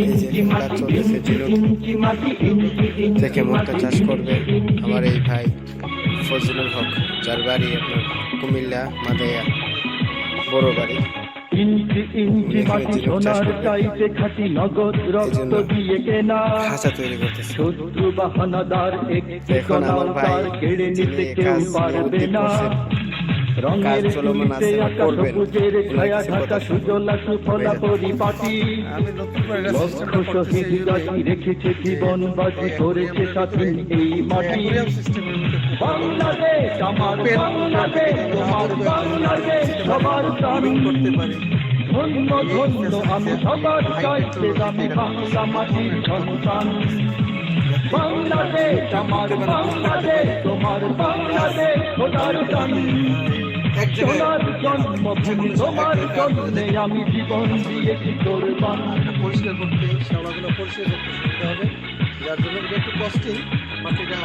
এই যে কাজ চলতেছে দেখে মতো চাষ করবে আমার এই ভাই ফজলুল হক, যার বাড়ি আপনার কুমিল্লা মাদাইয়া বড় বাড়ি। খাঁচা তৈরি করতেছে। এখন আমার ভাই কাজ চলমান আছে, করবেন। রেখেছে জীবন বাজি করেছে স্বাধীন এই মাটি। বাংলাদেশ আমার বাংলাদেশ, তোমার বাংলাদেশ সবার দাবি করতে পারে। ধন্য ধন্য আমি সবার চাইতে আমি বাংলা মাটির সন্তান। বাংলাদেশ আমার বাংলাদেশ, তোমার বাংলাদেশ খোদার দান। সোনার জন্মভূমি তোমার জন্মে আমি জীবন দিয়েছি কোরবান। পরিষ্কার করতে শ্যাওলাগুলো পরিষ্কার করতে হবে, যার জন্য একটু কষ্টেই মাটিটা